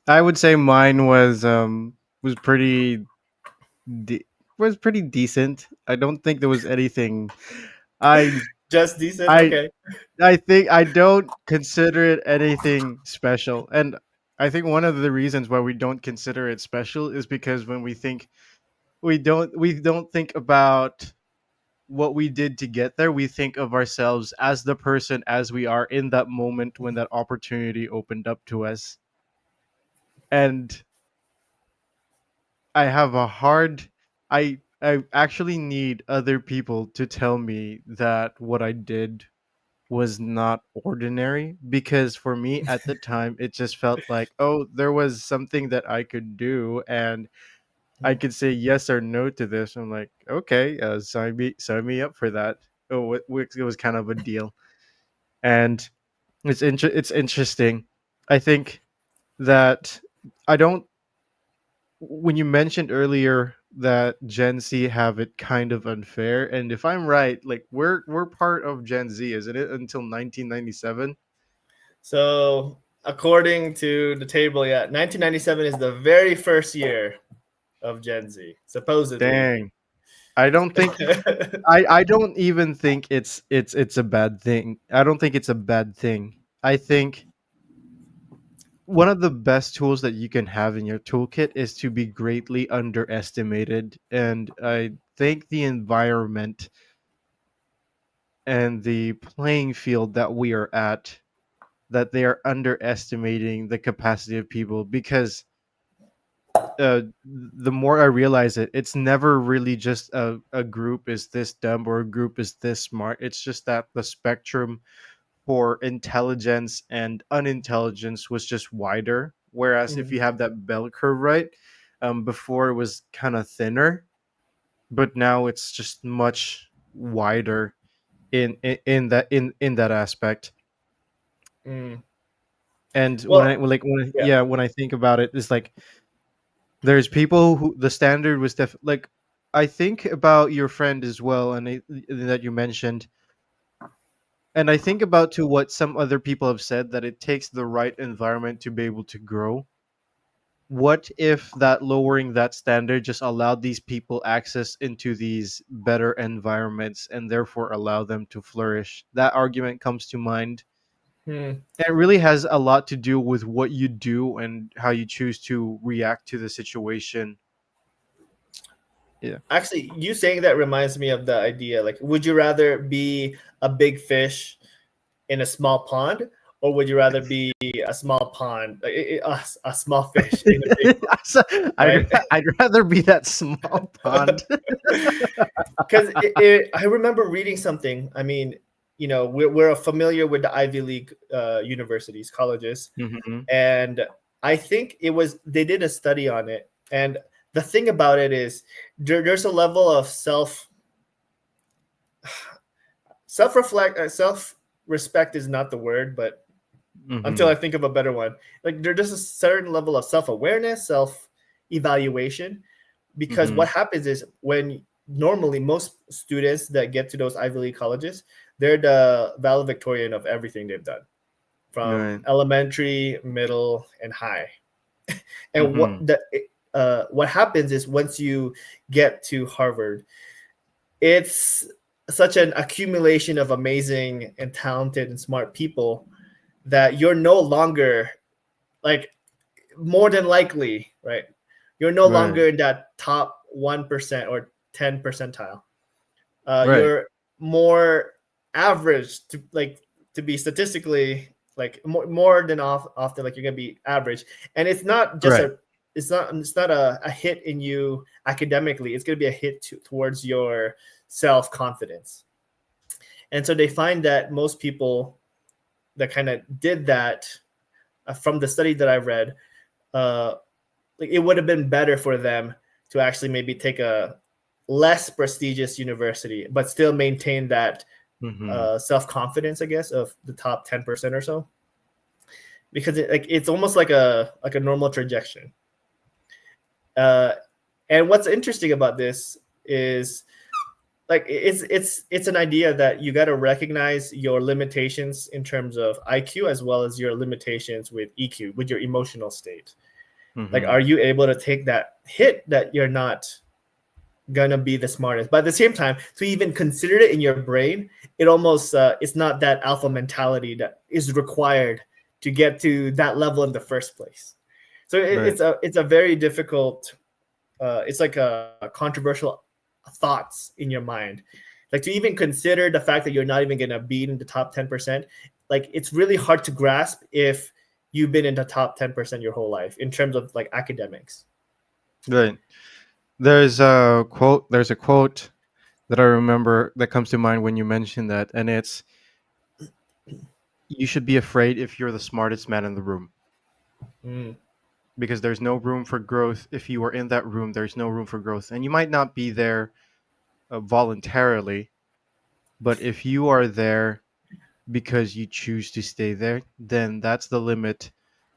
I would say mine was pretty de- was pretty decent. I don't think there was anything. I Just decent, I okay. I think I don't consider it anything special. And I think one of the reasons why we don't consider it special is because when we don't think about what we did to get there. We think of ourselves as the person as we are in that moment when that opportunity opened up to us. And I have a hard I actually need other people to tell me that what I did was not ordinary, because for me at the time it just felt like, oh, there was something that I could do and I could say yes or no to this. I'm like, okay, sign me up for that. Oh, it was kind of a deal. And it's interesting. I think that I don't when you mentioned earlier that Gen Z have it kind of unfair, and if I'm right, like we're part of Gen Z, isn't it? Until 1997. So, according to the table, yeah, 1997 is the very first year of Gen Z, supposedly. Dang. I don't think I don't even think it's a bad thing. I don't think it's a bad thing. I think one of the best tools that you can have in your toolkit is to be greatly underestimated. And I think the environment and the playing field that we are at, that they are underestimating the capacity of people, because the more I realize it, it's never really just a group is this dumb or a group is this smart. It's just that the spectrum for intelligence and unintelligence was just wider. Whereas if Mm, you have that bell curve, right, before it was kind of thinner, but now it's just much wider in that aspect. mm. And when I Well, when, like when yeah. yeah, when I think about it, it's like there's people who the standard was like I think about your friend as well, and that you mentioned, and I think about to what some other people have said that it takes the right environment to be able to grow. What if that lowering that standard just allowed these people access into these better environments and therefore allow them to flourish? That argument comes to mind. Hmm. And it really has a lot to do with what you do and how you choose to react to the situation. Yeah. Actually, you saying that reminds me of the idea. Like, would you rather be a big fish in a small pond, or would you rather be a small pond, like a small fish in a big pond, So, right? I'd rather be that small pond. Because I remember reading something. I mean, we're familiar with the Ivy League universities, colleges, Hmm. and I think it was they did a study on it. And the thing about it is there's a level of self respect is not the word, but until I Hmm. think of a better one, like there's a certain level of self awareness, self evaluation, because Hmm. what happens is when normally most students that get to those Ivy League colleges, they're the valedictorian of everything they've done from Right. elementary, middle, and high. And Hmm. what happens is once you get to Harvard, it's such an accumulation of amazing and talented and smart people that you're no longer like more than likely, right? You're no Right. longer in that top 1% or 10 percentile. Right. You're more average to be statistically like more than often like you're gonna be average, and it's not just Right. a it's not a hit in you academically. It's gonna be a hit towards your self confidence. And so they find that most people that kind of did that from the study that I read, uh, like it would have been better for them to actually maybe take a less prestigious university, but still maintain that Hmm. self confidence, I guess, of the top 10% or so, because it's almost like a normal trajectory. Uh, and what's interesting about this is like it's an idea that you got to recognize your limitations in terms of IQ as well as your limitations with EQ, with your emotional state. Like, Hmm. are you able to take that hit that you're not gonna be the smartest? But at the same time, to even consider it in your brain, it almost it's not that alpha mentality that is required to get to that level in the first place. So Right. it's a very difficult. It's like a controversial thoughts in your mind, like to even consider the fact that you're not even gonna be in the top 10%. Like it's really hard to grasp if you've been in the top 10% your whole life in terms of like academics. Right. There's a quote that I remember that comes to mind when you mention that, and it's you should be afraid if you're the smartest man in the room, Mm, because there's no room for growth. If you are in that room, there's no room for growth, and you might not be there voluntarily, but if you are there because you choose to stay there, then that's the limit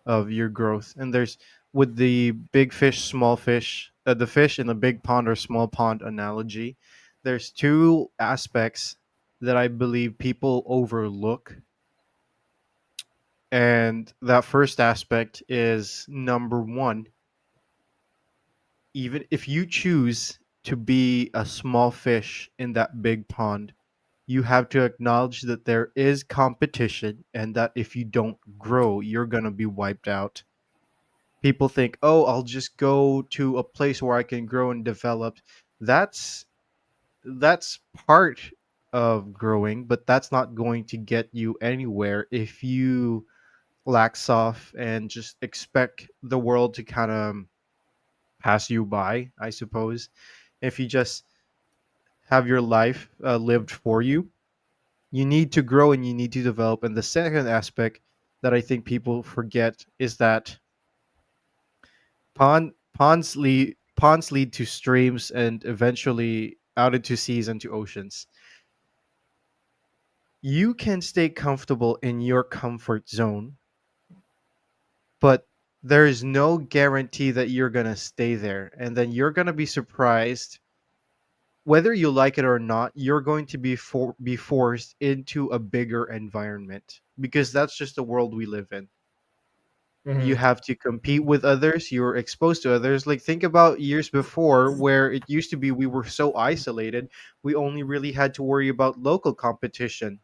of your growth. And there's with the big fish, small fish, the fish in the big pond or small pond analogy, there's two aspects that I believe people overlook. And that first aspect is number one, even if you choose to be a small fish in that big pond, you have to acknowledge that there is competition and that if you don't grow, you're going to be wiped out. People think, "Oh, I'll just go to a place where I can grow and develop." That's that's part of growing, but that's not going to get you anywhere if you lax off and just expect the world to kind of pass you by, I suppose. If you just have your life lived for you, You need to grow and you need to develop. And the second aspect that I think people forget is that ponds lead to streams and eventually out into seas and to oceans. You can stay comfortable in your comfort zone, but there is no guarantee that you're going to stay there. And then you're going to be surprised whether you like it or not. You're going to be forced into a bigger environment because that's just the world we live in. You Hmm. have to compete with others, you're exposed to others. Like, think about years before where it used to be we were so isolated, we only really had to worry about local competition.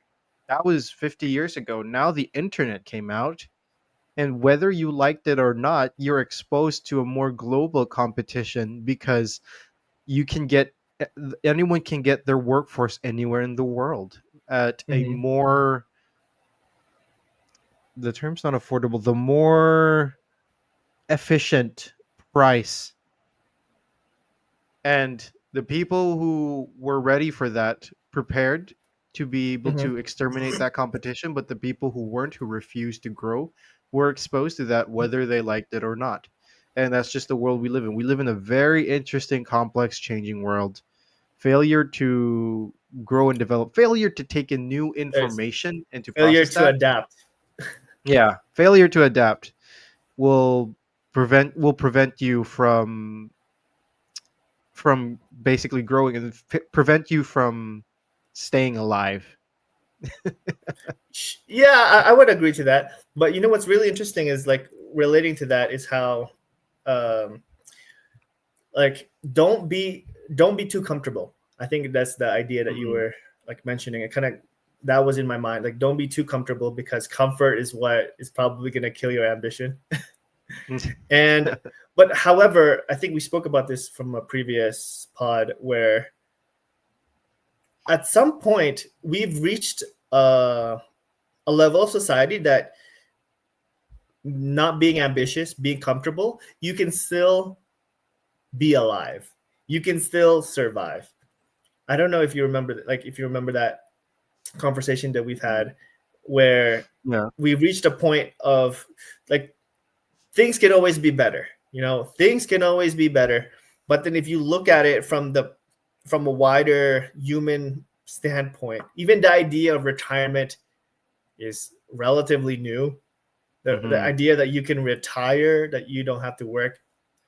That was 50 years ago. Now the internet came out, and whether you liked it or not, you're exposed to a more global competition because you can get anyone can get their workforce anywhere in the world at a Hmm. more, the term's not affordable, the more efficient price. And the people who were ready for that prepared to be able Hmm. to exterminate that competition, but the people who weren't, who refused to grow, were exposed to that whether they liked it or not. And that's just the world we live in. We live in a very interesting, complex, changing world. Failure to grow and develop, failure to take in new There's information and to failure process to that. adapt. Yeah, failure to adapt will prevent you from basically growing and prevent you from staying alive. Yeah, I would agree to that. But you know what's really interesting is like relating to that is how um like don't be too comfortable. I think that's the idea that you Mhm. were like mentioning. It kind of that was in my mind. Like don't be too comfortable because comfort is what is probably going to kill your ambition. And but however, I think we spoke about this from a previous pod where at some point we've reached a level of society that not being ambitious, being comfortable, you can still be alive. You can still survive. I don't know if you remember, like, if you remember that conversation that we've Mm. had, where Yeah. we reached a point of like things can always be better. You know, things can always be better. But then if you look at it from a wider human standpoint, even the idea of retirement is relatively new. The Hmm. idea that you can retire, that you don't have to work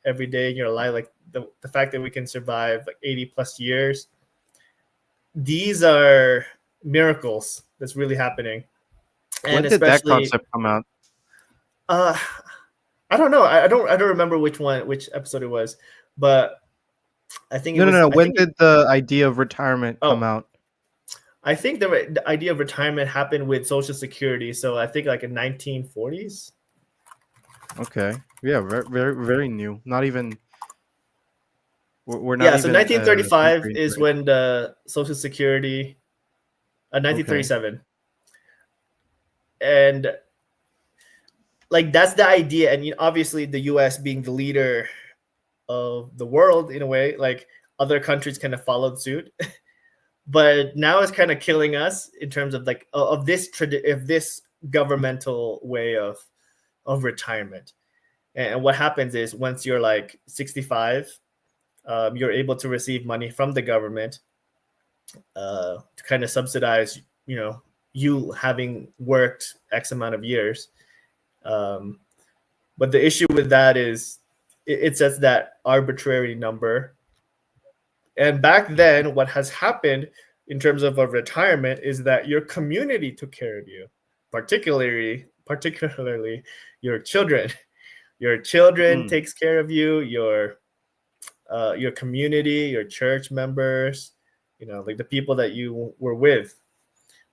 every day in your life, like the fact that we can survive like 80 plus years, these are miracles that's really happening. And When did that especially concept come out? uh I don't know. I don't remember which episode it was, but I think it No, no, was no. I When think did the idea of retirement come oh out? I think the idea of retirement happened with Social Security. So I think like in 1940s. Okay. Yeah, very, very, very new. Not even. We're not Yeah, so even a 1935 century into is it. when the Social Security, Okay. 1937, and like that's the idea. And obviously, the U.S. being the leader of the world in a way, like other countries kind of followed suit. But now it's kind of killing us in terms of like of this governmental way of retirement. And what happens is once you're like 65, you're able to receive money from the government to kind of subsidize, you having worked X amount of years. Um, but the issue with that is it sets that arbitrary number. And back then, what has happened in terms of a retirement is that your community took care of you, particularly your children. Your children Mm. takes care of you. Your community, your church members, like the people that you were with.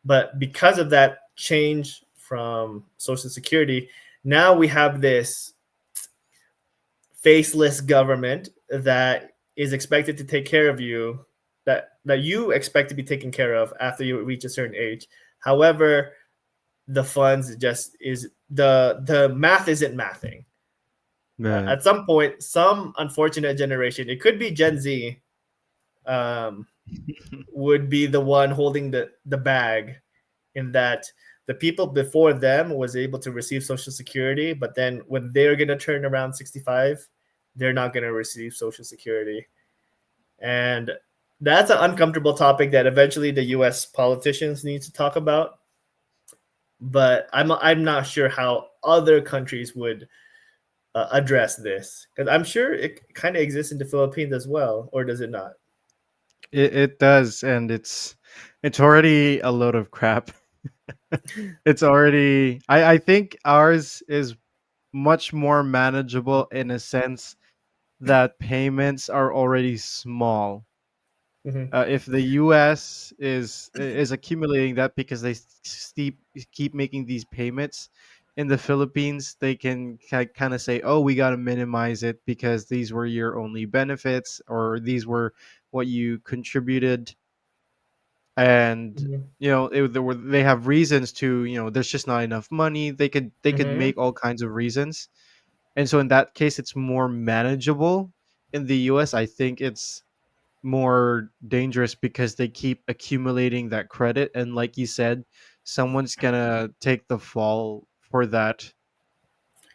But because of that change from Social Security, now we have this faceless government that is expected to take care of you, that you expect to be taken care of after you reach a certain age. However, the funds just is the math isn't mathing. Right. At some point, some unfortunate generation, it could be Gen Z, um, would be the one holding the bag, in that the people before them was able to receive Social Security, but then when they're going to turn around 65, they're not going to receive Social Security. And that's an uncomfortable topic that eventually the US politicians need to talk about. But I'm not sure how other countries would address this, because I'm sure it kind of exists in the Philippines as well, or does it not? It does, and it's already a load of crap. It's already I think ours is much more manageable in a sense that payments are already small. Hmm. If the U.S. is accumulating that because they keep making these payments, in the Philippines they can kind of say, "Oh, we got to minimize it because these were your only benefits, or these were what you contributed," and Hmm. they have reasons to, there's just not enough money. They could Hmm. make all kinds of reasons, and so in that case, it's more manageable. In the U.S., I think it's more dangerous because they keep accumulating that credit, and like you said, someone's gonna take the fall for that.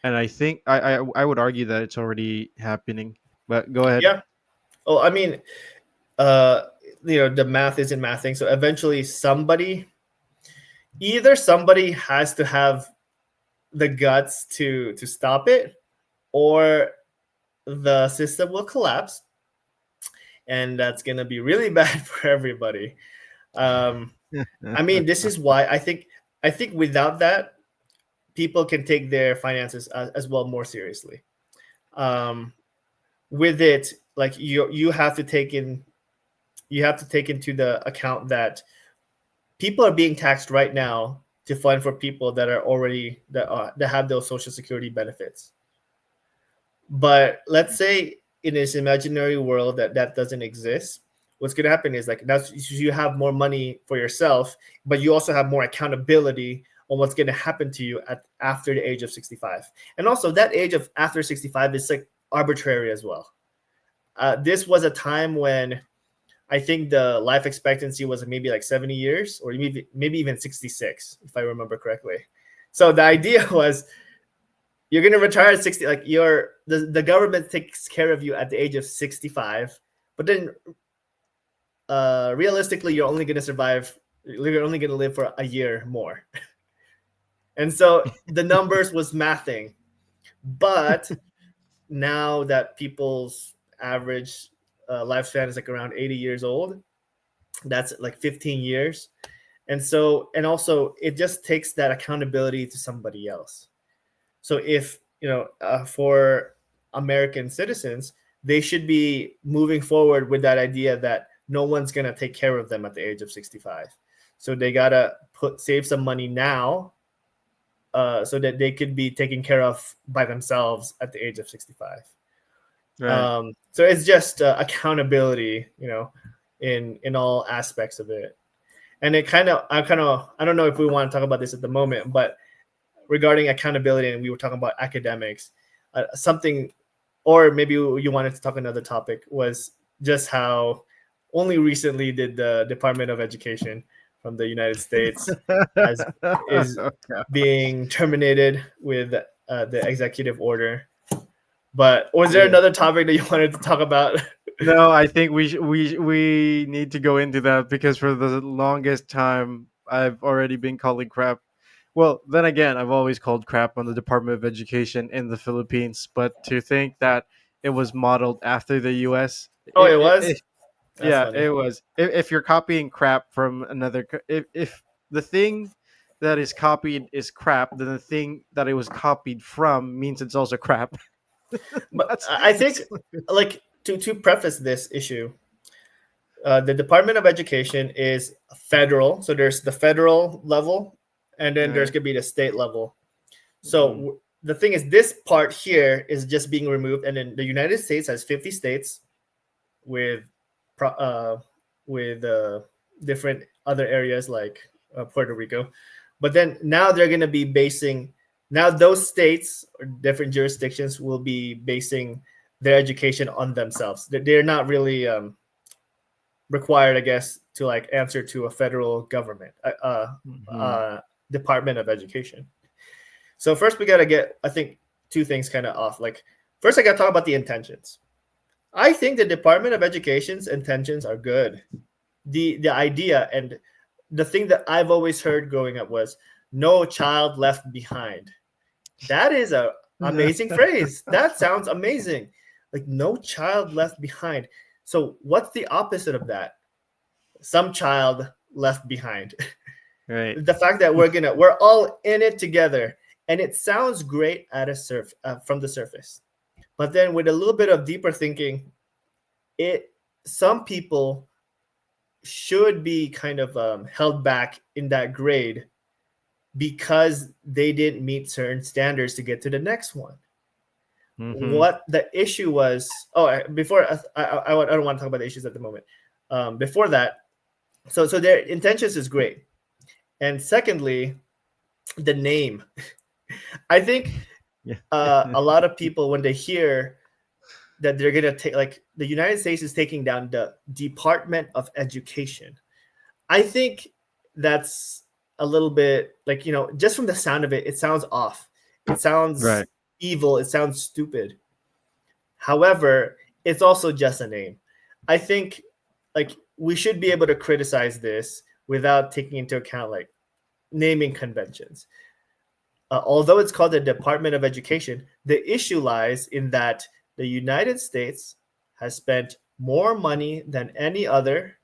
And I think I would argue that it's already happening. But go ahead. Yeah. Oh, I mean, uh, the math isn't mathing. So eventually, somebody has to have the guts to stop it, or the system will collapse, and that's gonna be really bad for everybody. Um, I mean, this is why I think without that, people can take their finances as well more seriously. Um, with it, like you have to take into the account that people are being taxed right now to fund for people that are already that have those social security benefits. But let's say in this imaginary world that doesn't exist, what's going to happen is like that's you have more money for yourself, but you also have more accountability on what's going to happen to you at after the age of 65. And also that age of after 65 is like arbitrary as well. This was a time when I think the life expectancy was maybe like 70 years, or maybe even 66, if I remember correctly. So the idea was you're gonna retire at 60, like the government takes care of you at the age of 65, but then realistically you're only gonna survive, you're only gonna live for a year more. And so the numbers was mathing. But now that people's average lifespan is like around 80 years old, that's like 15 years. And so, and also it just takes that accountability to somebody else. So if for American citizens, they should be moving forward with that idea that no one's going to take care of them at the age of 65. So they got to save some money now, so that they could be taken care of by themselves at the age of 65. Right. So it's just accountability, in all aspects of it. And I don't know if we want to talk about this at the moment, but regarding accountability, and we were talking about academics, something, or maybe you wanted to talk another topic, was just how only recently did the Department of Education from the United States has is Okay. being terminated with the executive order. But was there Yeah. another topic that you wanted to talk about? No, I think we need to go into that because for the longest time I've already been calling crap. Well, then again, I've always called crap on the Department of Education in the Philippines, but to think that it was modeled after the U.S. Oh, it was. That's Yeah, funny. it was. If you're copying crap from another, if the thing that is copied is crap, then the thing that it was copied from means it's also crap. But that's I think, that's like, to preface this issue, the Department of Education is federal. So there's the federal level, and then there's right. going to be the state level. So Mhm. the thing is, this part here is just being removed, and then the United States has 50 states with with different other areas like Puerto Rico. But then now they're going to be basing, now those states or different jurisdictions will be basing their education on themselves. They're not really required, I guess, to like answer to a federal government, Mhm. Department of Education. So first we got to get, I think, two things kind of off. Like first I got to talk about the intentions. I think the Department of Education's intentions are good. The idea and the thing that I've always heard growing up was no child left behind. That is a amazing phrase. That sounds amazing. Like no child left behind. So what's the opposite of that? Some child left behind. Right. The fact that we're all in it together, and it sounds great at a from the surface, but then with a little bit of deeper thinking, it some people should be kind of held back in that grade because they didn't meet certain standards to get to the next one. Mhm. What the issue was? Oh, before I don't want to talk about the issues at the moment. Before that, so their intentions is great, and secondly, the name. I think Yeah. a lot of people when they hear that they're gonna take like the United States is taking down the Department of Education, I think that's a little bit like just from the sound of it, it sounds off. It sounds Right. evil. It sounds stupid. However, it's also just a name. I think like we should be able to criticize this without taking into account like naming conventions. Although it's called the Department of Education, the issue lies in that the United States has spent more money than any other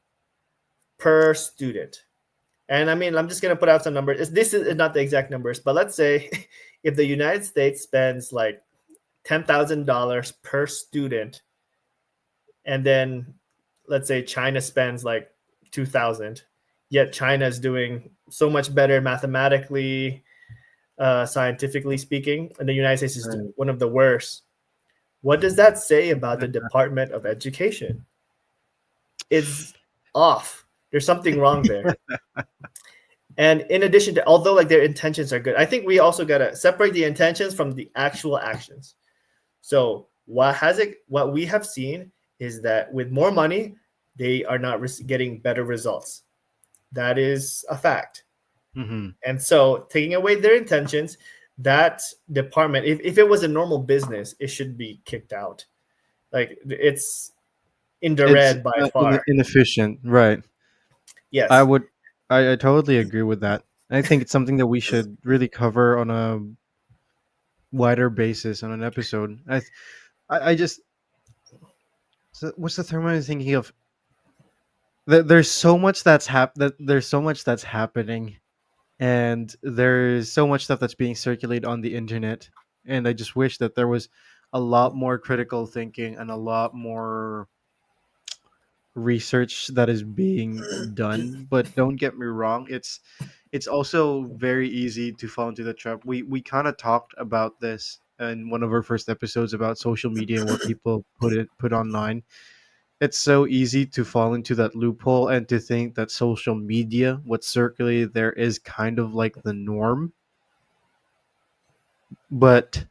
per student. And I mean, I'm just going to put out some numbers. This is not the exact numbers, but let's say if the United States spends like $10,000 per student, and then let's say China spends like 2,000, yet China is doing so much better mathematically, scientifically speaking, and the United States is Right. one of the worst. What does that say about the Department of Education? It's off. There's something wrong there. And in addition to, although like their intentions are good, I think we also gotta separate the intentions from the actual actions. So what we have seen is that with more money, they are not getting better results. That is a fact. Mhm. And so taking away their intentions, that department, if it was a normal business, it should be kicked out. Like it's in the It's red by far. inefficient, right? I Yes. would, I totally agree with that. I think it's something that we should really cover on a wider basis on an episode. I just, what's the term I'm thinking of? There's so much that there's so much that's happening, and there's so much stuff that's being circulated on the internet, and I just wish that there was a lot more critical thinking and a lot more research that is being done. But don't get me wrong, it's also very easy to fall into the trap. We kind of talked about this in one of our first episodes about social media and what people put online. It's so easy to fall into that loophole and to think that social media, what's circulated there, is kind of like the norm, but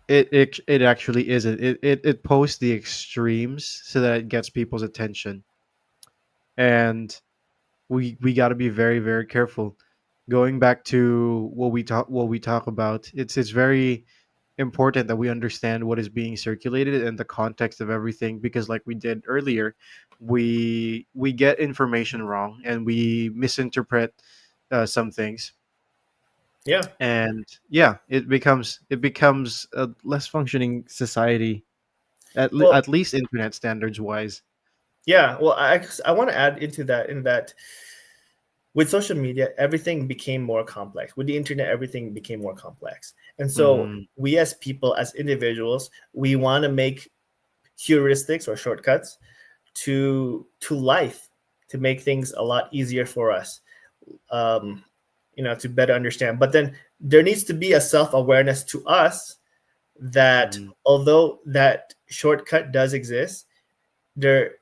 it actually isn't. It posts the extremes so that it gets people's attention, and we got to be very very careful. Going back to what we talk about, it's very important that we understand what is being circulated and the context of everything, because like we did earlier, we get information wrong and we misinterpret some things, Yeah. and yeah, it becomes a less functioning society, Well, at least internet standards wise. yeah. Well, I want to add into that in that with social media, everything became more complex. With the internet, everything became more complex. And so Hmm. we as people, as individuals, we want to make heuristics or shortcuts to life to make things a lot easier for us. Um, to better understand. But then there needs to be a self-awareness to us that Hmm. although that shortcut does exist, there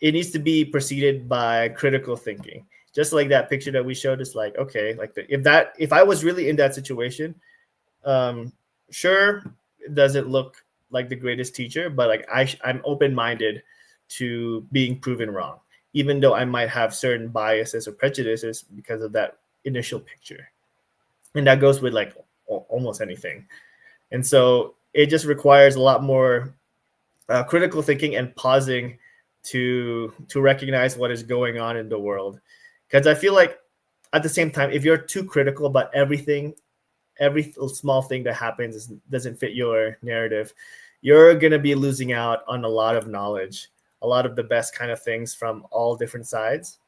it needs to be preceded by critical thinking. Just like that picture that we showed, is like, okay, like if I was really in that situation, um, sure, it doesn't look like the greatest teacher, but like I'm open minded to being proven wrong. even though I might have certain biases or prejudices because of that initial picture. And that goes with like almost anything. And so it just requires a lot more critical thinking and pausing to recognize what is going on in the world. Because I feel like at the same time, if you're too critical about everything, every small thing that happens doesn't fit your narrative, you're gonna be losing out on a lot of knowledge, a lot of the best kind of things from all different sides.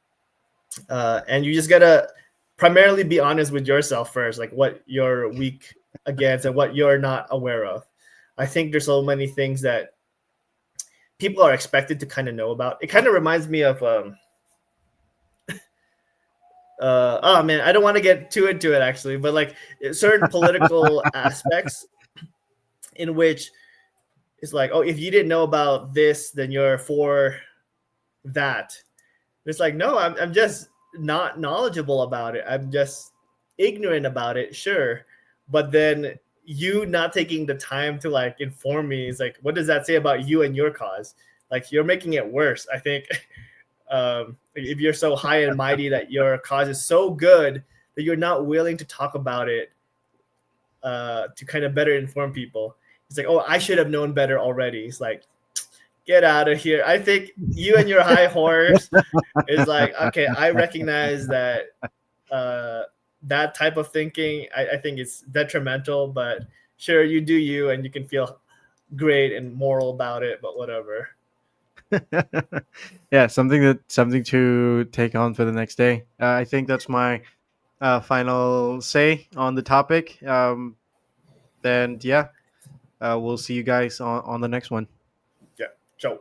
And you just gotta primarily be honest with yourself first, like what you're weak against and what you're not aware of. I think there's so many things that people are expected to kind of know about. It kind of reminds me of oh man, I don't want to get too into it actually, but like certain political aspects in which it's like, oh, if you didn't know about this, then you're for that. It's like, no, I'm just not knowledgeable about it. I'm just ignorant about it, sure. But then you not taking the time to like inform me is like, what does that say about you and your cause? Like you're making it worse. I think if you're so high and mighty that your cause is so good that you're not willing to talk about it to kind of better inform people. It's like, oh, I should have known better already. It's like, get out of here. I think you and your high horse is like, okay, I recognize that that type of thinking, I think it's detrimental, but sure, you do you and you can feel great and moral about it, but whatever. Yeah, something to take on for the next day. I think that's my final say on the topic. Then yeah, we'll see you guys on the next one. Yeah. Ciao.